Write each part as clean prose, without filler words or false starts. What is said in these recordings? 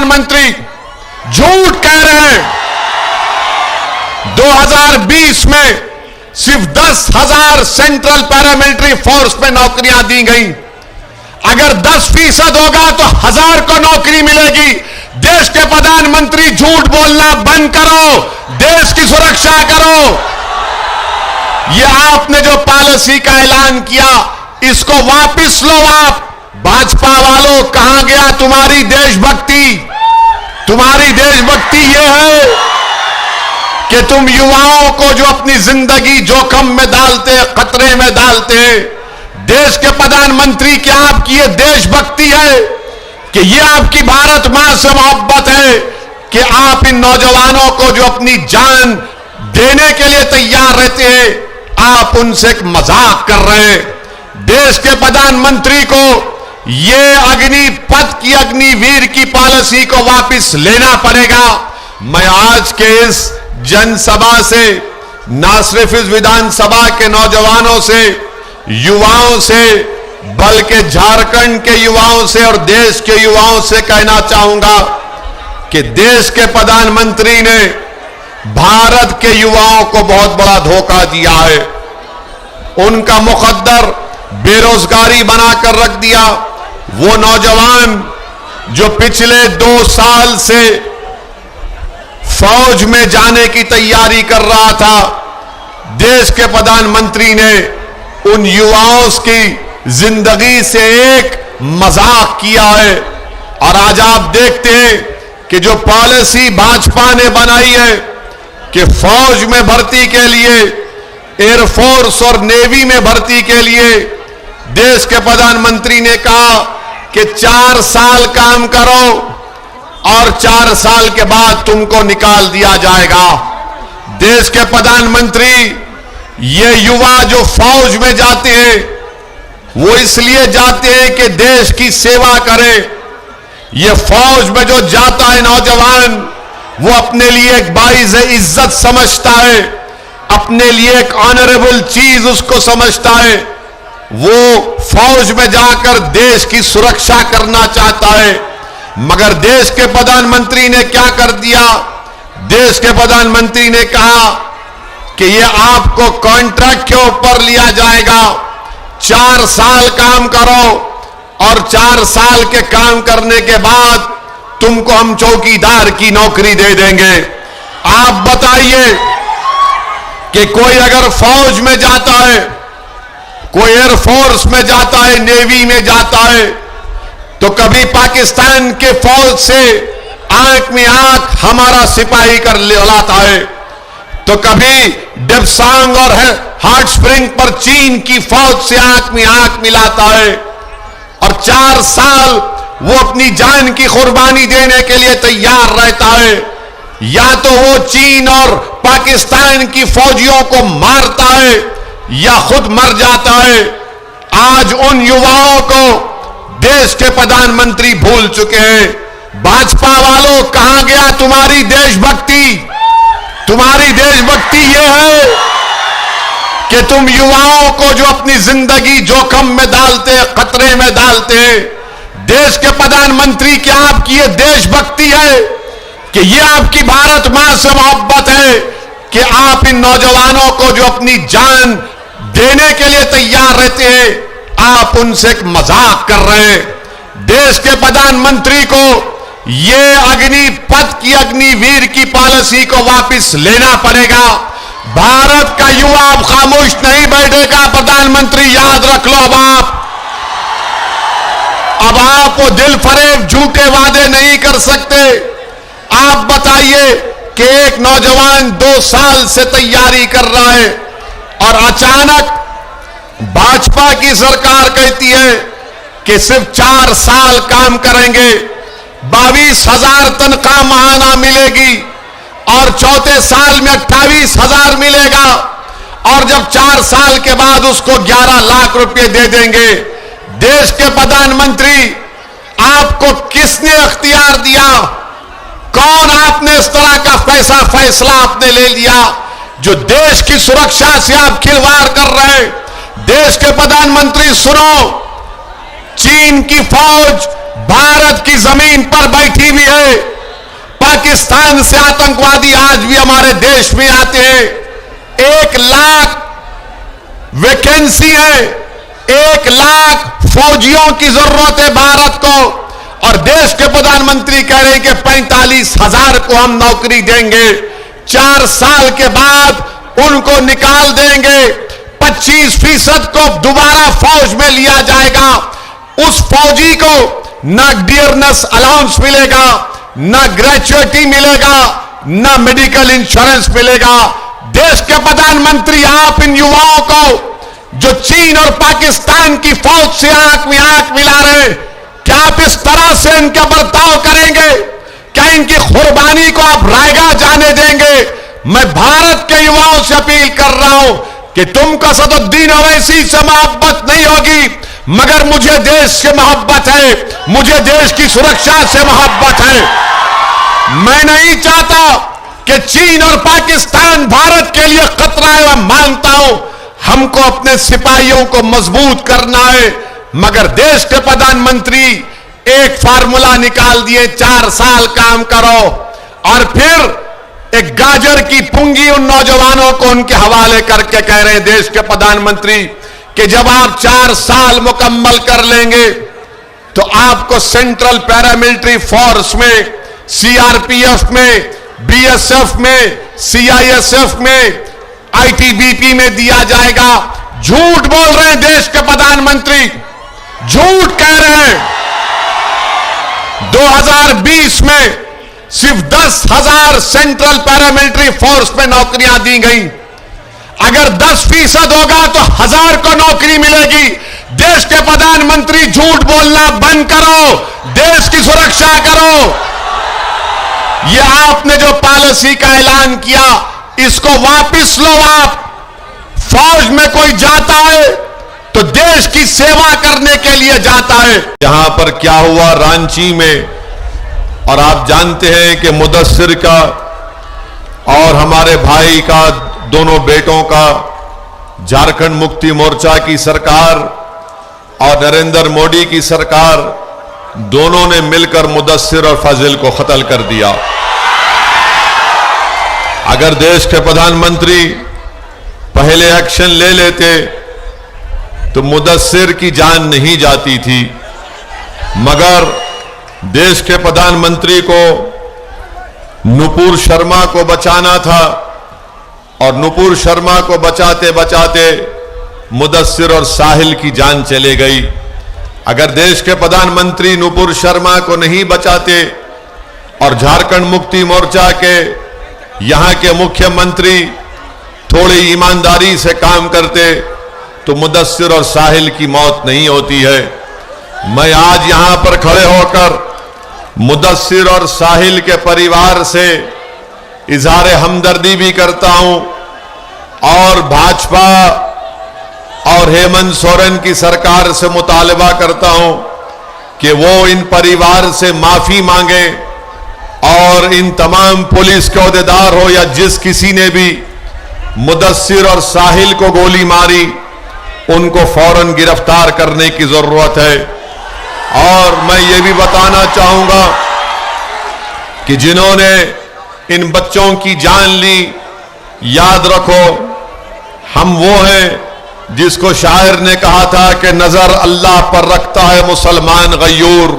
प्रधानमंत्री झूठ कह रहे हैं। 2020 में सिर्फ 10,000 सेंट्रल पैरामिलिट्री फोर्स में नौकरियां दी गई। अगर 10% होगा तो 1000 को नौकरी मिलेगी। देश के प्रधानमंत्री झूठ बोलना बंद करो, देश की सुरक्षा करो। यह आपने जो पॉलिसी का ऐलान किया, इसको वापस लो। आप भाजपा वालों, कहां गया तुम्हारी देशभक्ति? तुम्हारी देशभक्ति यह है कि तुम युवाओं को जो अपनी जिंदगी जोखिम में डालते हैं, खतरे में डालते हैं, देश के प्रधानमंत्री, क्या आपकी ये देशभक्ति है कि ये आपकी भारत मां से मोहब्बत है कि आप इन नौजवानों को जो अपनी जान देने के लिए तैयार रहते हैं, आप उनसे एक मजाक कर रहे हैं। देश के प्रधानमंत्री को ये अग्निपथ की, अग्निवीर की पॉलिसी को वापस लेना पड़ेगा। मैं आज के इस जनसभा से न सिर्फ इस विधानसभा के नौजवानों से, युवाओं से, बल्कि झारखंड के युवाओं से और देश के युवाओं से कहना चाहूंगा कि देश के प्रधानमंत्री ने भारत के युवाओं को बहुत बड़ा धोखा दिया है। उनका मुकद्दर बेरोजगारी बनाकर रख दिया। वो नौजवान जो पिछले 2 साल से फौज में जाने की तैयारी कर रहा था, देश के प्रधानमंत्री ने उन युवाओं की जिंदगी से एक मजाक किया है। और आज आप देखते हैं कि जो पॉलिसी भाजपा ने बनाई है कि फौज में भर्ती के लिए, एयरफोर्स और नेवी में भर्ती के लिए देश के प्रधानमंत्री ने कहा कि 4 साल काम करो और 4 साल के बाद तुमको निकाल दिया जाएगा। देश के प्रधानमंत्री, ये युवा जो फौज में जाते हैं, वो इसलिए जाते हैं कि देश की सेवा करें। ये फौज में जो जाता है नौजवान, वो अपने लिए एक बाइज़ इज्जत समझता है, अपने लिए एक ऑनरेबल चीज उसको समझता है। वो फौज में जाकर देश की सुरक्षा करना चाहता है। मगर देश के प्रधानमंत्री ने क्या कर दिया? देश के प्रधानमंत्री ने कहा कि ये आपको कॉन्ट्रैक्ट के ऊपर लिया जाएगा, 4 साल काम करो और 4 साल के काम करने के बाद तुमको हम चौकीदार की नौकरी दे देंगे। आप बताइए कि कोई अगर फौज में जाता है, कोई एयरफोर्स में जाता है, नेवी में जाता है, तो कभी पाकिस्तान के फौज से आंख में आंख हमारा सिपाही कर लाता है, तो कभी डेप्सांग और हॉट स्प्रिंग पर चीन की फौज से आंख में आंख मिलाता है। और 4 साल वो अपनी जान की कुर्बानी देने के लिए तैयार रहता है। या तो वो चीन और पाकिस्तान की फौजियों को मारता है या खुद मर जाता है। आज उन युवाओं को देश के प्रधानमंत्री भूल चुके हैं। भाजपा वालों, कहां गया तुम्हारी देशभक्ति? तुम्हारी देशभक्ति यह है कि तुम युवाओं को जो अपनी जिंदगी जोखिम में डालते हैं, खतरे में डालते हैं, देश के प्रधानमंत्री, क्या आपकी ये देशभक्ति है कि ये आपकी भारत मां से मोहब्बत है कि आप इन नौजवानों को जो अपनी जान देने के लिए तैयार रहते हैं, आप उनसे एक मजाक कर रहे हैं। देश के प्रधानमंत्री को ये अग्निपथ की, अग्निवीर की पॉलिसी को वापस लेना पड़ेगा। भारत का युवा अब खामोश नहीं बैठेगा। प्रधानमंत्री, याद रख लो, अब आप वो दिल फरेब झूठे वादे नहीं कर सकते। आप बताइए कि एक नौजवान 2 साल से तैयारी कर रहा है और अचानक भाजपा की सरकार कहती है कि सिर्फ 4 साल काम करेंगे, 22,000 तनख्वाह माहाना मिलेगी और चौथे साल में 28,000 मिलेगा और जब 4 साल के बाद उसको 11 लाख रुपए दे देंगे। देश के प्रधानमंत्री, आपको किसने अख्तियार दिया? कौन आपने इस तरह का फैसला आपने ले लिया जो देश की सुरक्षा से आप खिलवाड़ कर रहे हैं? देश के प्रधानमंत्री, सुनो, चीन की फौज भारत की जमीन पर बैठी हुई है। पाकिस्तान से आतंकवादी आज भी हमारे देश में आते हैं। 1 लाख वैकेंसी है, 1 लाख फौजियों की जरूरत है भारत को, और देश के प्रधानमंत्री कह रहे हैं कि 45,000 को हम नौकरी देंगे। 4 साल के बाद उनको निकाल देंगे। 25% को दोबारा फौज में लिया जाएगा। उस फौजी को ना डियरनेस अलाउंस मिलेगा, ना ग्रेचुइटी मिलेगा, ना मेडिकल इंश्योरेंस मिलेगा। देश के प्रधानमंत्री, आप इन युवाओं को जो चीन और पाकिस्तान की फौज से आंख में आंख मिला रहे, क्या आप इस तरह से इनका बर्ताव करेंगे? क्या इनकी कुर्बानी को आप रायगा जाने देंगे? मैं भारत के युवाओं से अपील कर रहा हूं कि तुमको असदुद्दीन ओवैसी से मोहब्बत नहीं होगी, मगर मुझे देश से मोहब्बत है, मुझे देश की सुरक्षा से मोहब्बत है। मैं नहीं चाहता कि चीन और पाकिस्तान भारत के लिए खतरा है। मैं मानता हूं हमको अपने सिपाहियों को मजबूत करना है, मगर देश के प्रधानमंत्री एक फार्मूला निकाल दिए, 4 साल काम करो, और फिर एक गाजर की पुंगी उन नौजवानों को उनके हवाले करके कह रहे हैं देश के प्रधानमंत्री कि जब आप 4 साल मुकम्मल कर लेंगे तो आपको सेंट्रल पैरामिलिट्री फोर्स में, सीआरपीएफ में, बीएसएफ में, सीआईएसएफ में, आईटीबीपी में दिया जाएगा। झूठ बोल रहे हैं देश के प्रधानमंत्री, झूठ कह रहे हैं। 2020 में सिर्फ 10,000 सेंट्रल पैरामिलिट्री फोर्स में नौकरियां दी गई। अगर 10% होगा तो 1000 को नौकरी मिलेगी। देश के प्रधानमंत्री, झूठ बोलना बंद करो, देश की सुरक्षा करो। यह आपने जो पॉलिसी का ऐलान किया, इसको वापस लो। आप फौज में कोई जाता है तो देश की सेवा करने के लिए जाता है। यहां पर क्या हुआ रांची में, और आप जानते हैं कि मुदस्सिर का और हमारे भाई का, दोनों बेटों का, झारखंड मुक्ति मोर्चा की सरकार और नरेंद्र मोदी की सरकार, दोनों ने मिलकर मुदस्सिर और फजल को कत्ल कर दिया। अगर देश के प्रधानमंत्री पहले एक्शन ले लेते तो मुदस्सिर की जान नहीं जाती थी, मगर देश के प्रधानमंत्री को नुपुर शर्मा को बचाना था, और नुपुर शर्मा को बचाते बचाते मुदस्सिर और साहिल की जान चले गई। अगर देश के प्रधानमंत्री नुपुर शर्मा को नहीं बचाते और झारखंड मुक्ति मोर्चा के यहां के मुख्यमंत्री थोड़ी ईमानदारी से काम करते तो मुदस्सिर और साहिल की मौत नहीं होती है। मैं आज यहां पर खड़े होकर मुदस्सिर और साहिल के परिवार से इजहार हमदर्दी भी करता हूं, और भाजपा और हेमंत सोरेन की सरकार से मुतालबा करता हूं कि वो इन परिवार से माफी मांगे, और इन तमाम पुलिस के अहदेदार हो या जिस किसी ने भी मुदस्सिर और साहिल को गोली मारी, उनको फौरन गिरफ्तार करने की जरूरत है। और मैं ये भी बताना चाहूंगा कि जिन्होंने इन बच्चों की जान ली, याद रखो हम वो हैं जिसको शायर ने कहा था कि नजर अल्लाह पर रखता है मुसलमान गयूर।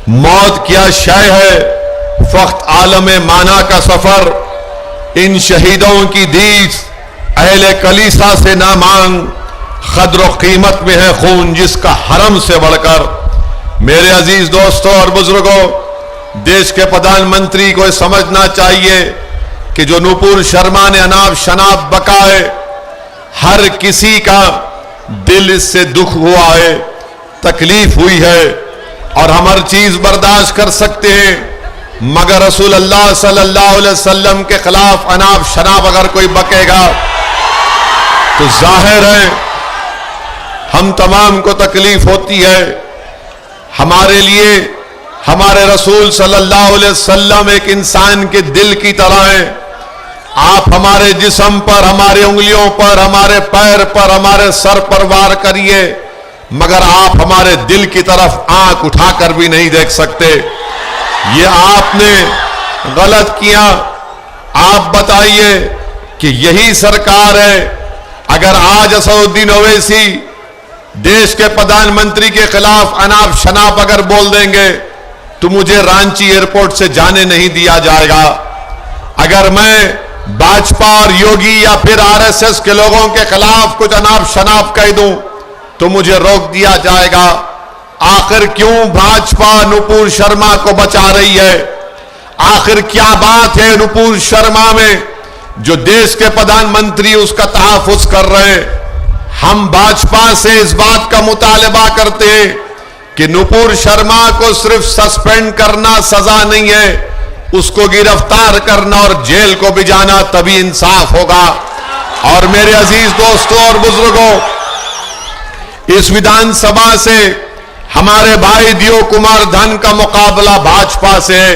मौत क्या शय है, फख्त आलम माना का सफर, इन शहीदों की दीस अहले कलीसा से ना मांग, कद्र कीमत में है खून जिसका हरम से बढ़कर। मेरे अजीज दोस्तों और बुजुर्गों, देश के प्रधानमंत्री को समझना चाहिए कि जो नुपुर शर्मा ने अनाप शनाप बकाए, हर किसी का दिल इससे दुख हुआ है, तकलीफ हुई है, और हम हर चीज बर्दाश्त कर सकते हैं, मगर रसूल अल्लाह सल्लल्लाहु अलैहि वसल्लम के खिलाफ अनाप शनाप अगर कोई बकेगा तो जाहिर है हम तमाम को तकलीफ होती है। हमारे लिए हमारे रसूल सल्लल्लाहु अलैहि वसल्लम एक इंसान के दिल की तरह हैं। आप हमारे जिस्म पर, हमारे उंगलियों पर, हमारे पैर पर, हमारे सर पर वार करिए, मगर आप हमारे दिल की तरफ आंख उठाकर भी नहीं देख सकते। ये आपने गलत किया। आप बताइए कि यही सरकार है, अगर आज असदुद्दीन ओवैसी देश के प्रधानमंत्री के खिलाफ अनाप शनाप अगर बोल देंगे तो मुझे रांची एयरपोर्ट से जाने नहीं दिया जाएगा। अगर मैं भाजपा और योगी या फिर आरएसएस के लोगों के खिलाफ कुछ अनाप शनाप कह दूं तो मुझे रोक दिया जाएगा। आखिर क्यों भाजपा नुपुर शर्मा को बचा रही है? आखिर क्या बात है नुपुर शर्मा में जो देश के प्रधानमंत्री उसका तहफ्फुज कर रहे हैं? हम भाजपा से इस बात का मुतालबा करते हैं कि नुपुर शर्मा को सिर्फ सस्पेंड करना सजा नहीं है, उसको गिरफ्तार करना और जेल को भी जाना, तभी इंसाफ होगा। और मेरे अजीज दोस्तों और बुजुर्गों, इस विधानसभा से हमारे भाई दियो कुमार धन का मुकाबला भाजपा से है।